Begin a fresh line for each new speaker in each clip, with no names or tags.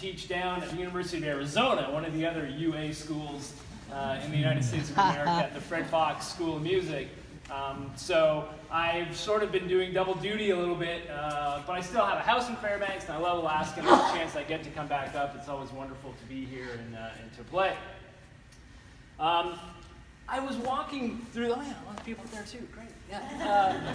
teach down at the University of Arizona, one of the other UA schools in the United States of America, at the Fred Fox School of Music. So I've sort of been doing double duty a little bit, but I still have a house in Fairbanks, and I love Alaska, and every chance I get to come back up, it's always wonderful to be here and to play. I was walking through, oh yeah, a lot of people up there too, great, yeah.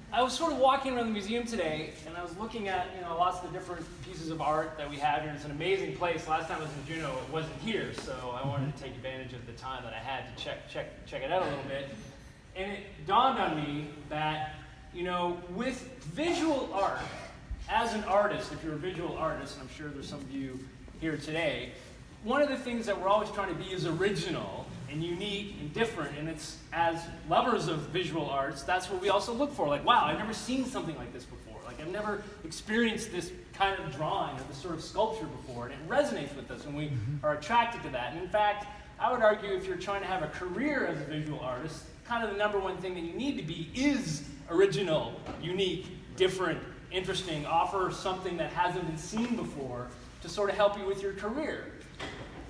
I was sort of walking around the museum today, and I was looking at, lots of the different pieces of art that we have here. It's an amazing place. Last time I was in Juneau, it wasn't here, so I wanted to take advantage of the time that I had to check it out a little bit. And it dawned on me that, with visual art, as an artist, if you're a visual artist, and I'm sure there's some of you here today, one of the things that we're always trying to be is original and unique and different, and it's, as lovers of visual arts, that's what we also look for. Like, wow, I've never seen something like this before. Like, I've never experienced this kind of drawing or this sort of sculpture before, and it resonates with us, and we are attracted to that. And in fact, I would argue if you're trying to have a career as a visual artist, kind of the number one thing that you need to be is original, unique, different, interesting, offer something that hasn't been seen before to sort of help you with your career.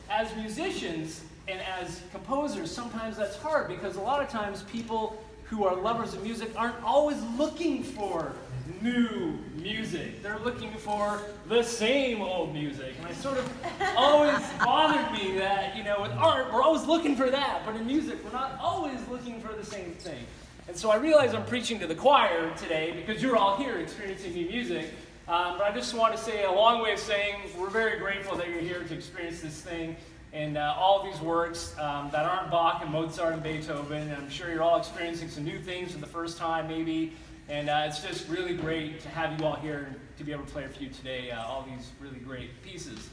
As musicians and as composers, sometimes that's hard because a lot of times people who are lovers of music aren't always looking for new music. They're looking for the same old music. And it sort of always bothered me that, with art, we're always looking for that, but in music, we're not always looking for the same thing. And so I realize I'm preaching to the choir today because you're all here experiencing new music. But I just want to say a long way of saying we're very grateful that you're here to experience this thing and all of these works that aren't Bach and Mozart and Beethoven. And I'm sure you're all experiencing some new things for the first time maybe. And it's just really great to have you all here and to be able to play for you today all these really great pieces.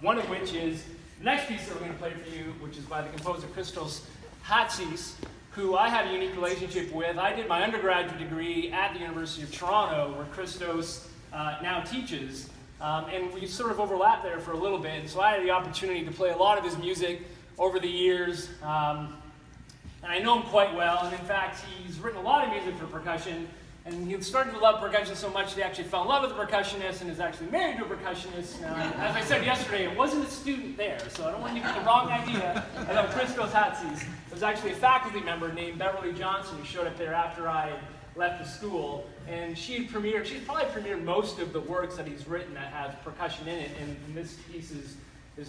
One of which is the next piece that we're going to play for you, which is by the composer Christos Hatzis, who I have a unique relationship with. I did my undergraduate degree at the University of Toronto, where Christos now teaches. And we sort of overlapped there for a little bit. And so I had the opportunity to play a lot of his music over the years. And I know him quite well. And in fact, he's written a lot of music for percussion. And he started to love percussion so much that he actually fell in love with a percussionist and is actually married to a percussionist. As I said yesterday, it wasn't a student there, so I don't want you to get the wrong idea about Christos Hatzis. There was actually a faculty member named Beverly Johnson who showed up there after I left the school, and she's probably premiered most of the works that he's written that has percussion in it, and this piece is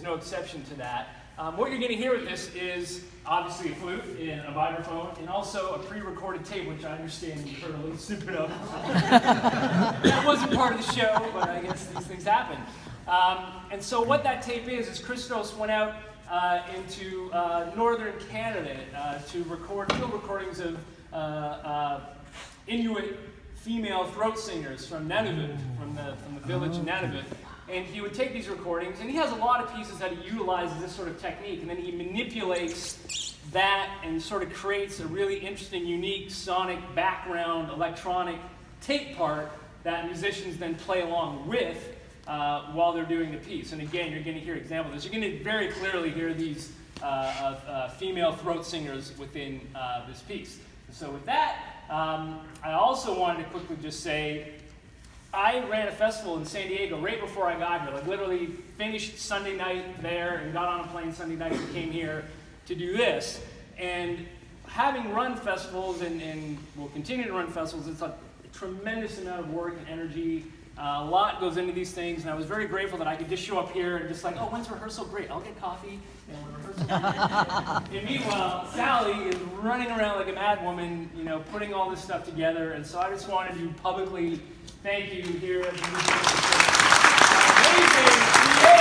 no exception to that. What you're going to hear with this is obviously a flute and a vibraphone, and also a pre-recorded tape, which I understand you heard a little snippet of. That wasn't part of the show, but I guess these things happen. And so what that tape is Christos went out into northern Canada to record field recordings of Inuit female throat singers from Nunavut, from the village of Nunavut. And he would take these recordings, and he has a lot of pieces that he utilizes this sort of technique, and then he manipulates that and sort of creates a really interesting, unique sonic background electronic tape part that musicians then play along with while they're doing the piece. And again, you're going to hear examples of this. You're going to very clearly hear these female throat singers within this piece. And so with that, I also wanted to quickly just say, I ran a festival in San Diego right before I got here, like literally finished Sunday night there and got on a plane Sunday night and came here to do this. And having run festivals and will continue to run festivals, it's a tremendous amount of work and energy. A lot goes into these things, and I was very grateful that I could just show up here and just like, oh, when's rehearsal? Great, I'll get coffee, and rehearsal. And meanwhile, Sally is running around like a mad woman, putting all this stuff together, and so I just wanted to publicly thank you here at the amazing